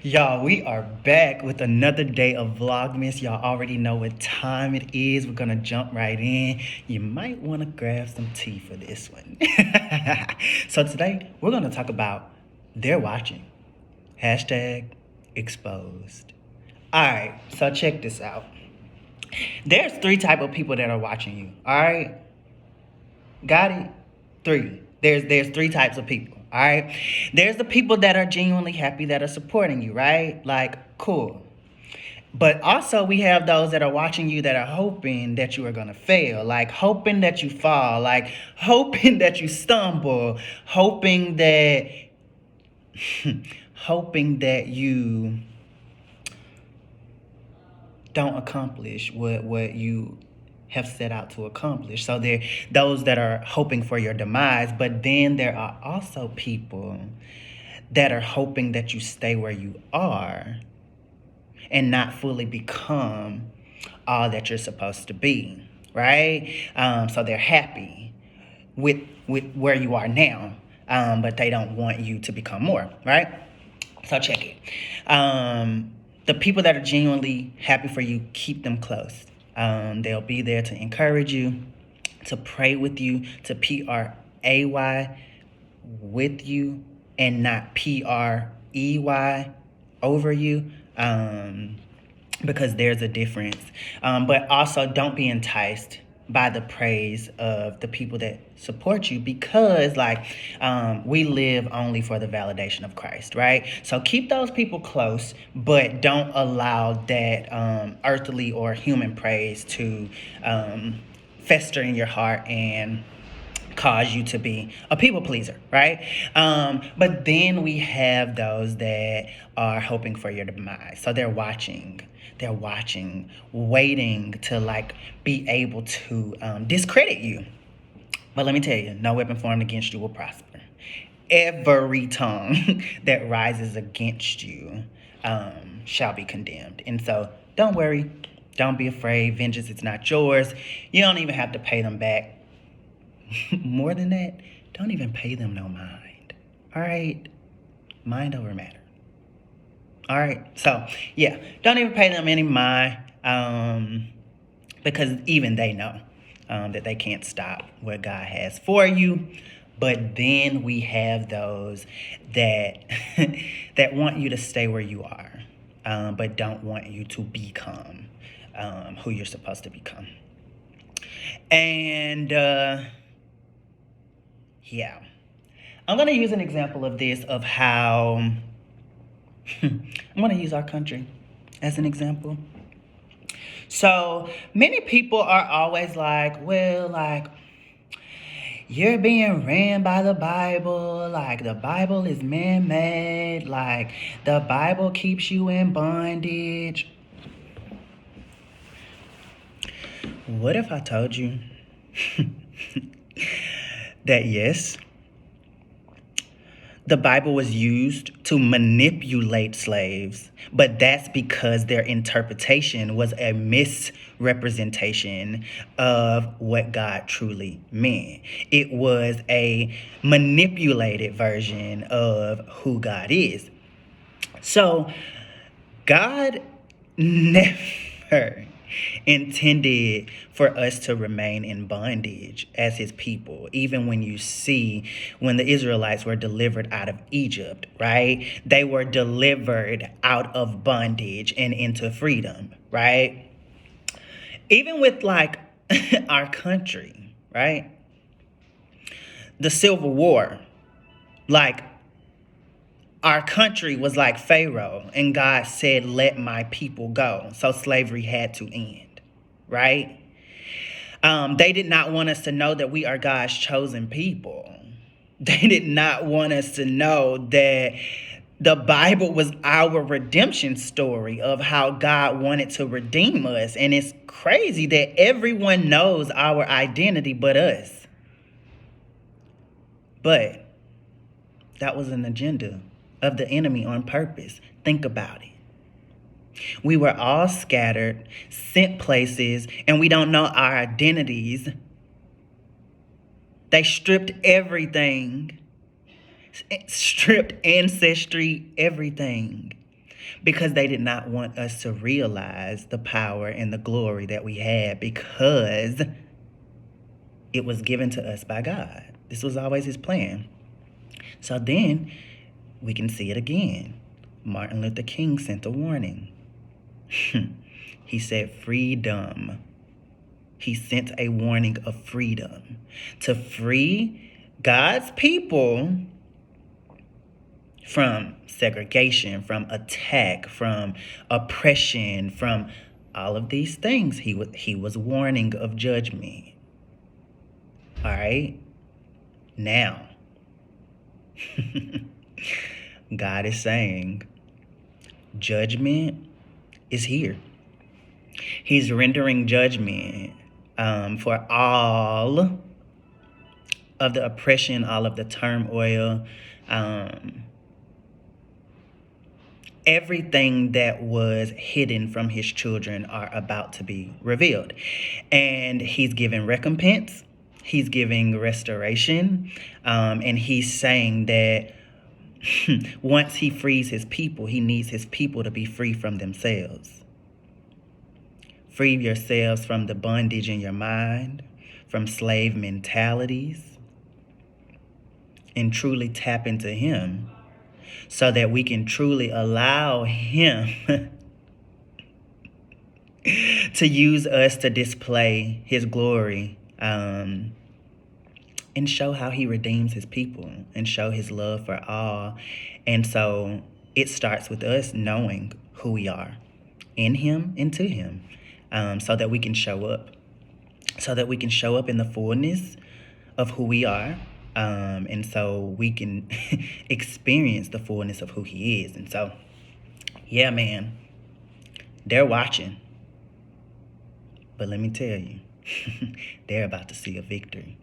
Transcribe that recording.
Y'all, we are back with another day of Vlogmas. Y'all already know what time it is. We're gonna jump right in. You might want to grab some tea for this one. So today we're gonna talk about they're watching. Hashtag exposed. All right, so check this out. There's three type of people that are watching you. All right, got it? Three. There's three types of people. All right. There's the people that are genuinely happy that are supporting you, right? Like, cool. But also we have those that are watching you that are hoping that you are gonna fail, like hoping that you fall, like hoping that you stumble, hoping that hoping that you don't accomplish what you have set out to accomplish. So there those that are hoping for your demise, but then there are also people that are hoping that you stay where you are and not fully become all that you're supposed to be, right? So they're happy with where you are now, but they don't want you to become more, right? So check it. The people that are genuinely happy for you, keep them close. They'll be there to encourage you, to pray with you, to PRAY with you, and not PREY over you. Because there's a difference. But also don't be enticed by the praise of the people that support you, because we live only for the validation of Christ, right? So keep those people close, but don't allow that earthly or human praise to fester in your heart and cause you to be a people pleaser, right? But then we have those that are hoping for your demise. So they're watching, waiting to be able to discredit you. But let me tell you, no weapon formed against you will prosper. Every tongue that rises against you shall be condemned. And so don't worry, don't be afraid. Vengeance is not yours. You don't even have to pay them back. More than that, don't even pay them no mind. All right? Mind over matter. All right? So, yeah, don't even pay them any mind, because even they know that they can't stop what God has for you. But then we have those that that want you to stay where you are, but don't want you to become who you're supposed to become. And yeah. I'm going to use an example of this, of how I'm going to use our country as an example. So many people are always like, well, you're being ran by the Bible. Like, the Bible is man-made. Like, the Bible keeps you in bondage. What if I told you that yes, the Bible was used to manipulate slaves, but that's because their interpretation was a misrepresentation of what God truly meant. It was a manipulated version of who God is. So God never intended for us to remain in bondage as his people. Even when you see when the Israelites were delivered out of Egypt, right? They were delivered out of bondage and into freedom, right? Even with our country, right? The Civil War, our country was like Pharaoh, and God said, let my people go. So slavery had to end, right? They did not want us to know that we are God's chosen people. They did not want us to know that the Bible was our redemption story of how God wanted to redeem us. And it's crazy that everyone knows our identity but us. But that was an agenda of the enemy on purpose. Think about it. We were all scattered, sent places, and we don't know our identities. They stripped everything, stripped ancestry, everything. because they did not want us to realize the power and the glory that we had, because it was given to us by God. This was always his plan. So then we can see it again. Martin Luther King sent a warning. He said freedom. He sent a warning of freedom to free God's people from segregation, from attack, from oppression, from all of these things. He was warning of judgment. All right? Now, God is saying judgment is here. He's rendering judgment for all of the oppression, all of the turmoil, everything that was hidden from his children are about to be revealed. And he's giving recompense. He's giving restoration. And he's saying that once he frees his people, he needs his people to be free from themselves. Free yourselves from the bondage in your mind, from slave mentalities, and truly tap into him so that we can truly allow him to use us to display his glory, and show how he redeems his people and show his love for all. And so it starts with us knowing who we are in him and to him, so that we can show up. So that we can show up in the fullness of who we are. And so we can experience the fullness of who he is. And so, yeah, man, they're watching. But let me tell you, they're about to see a victory.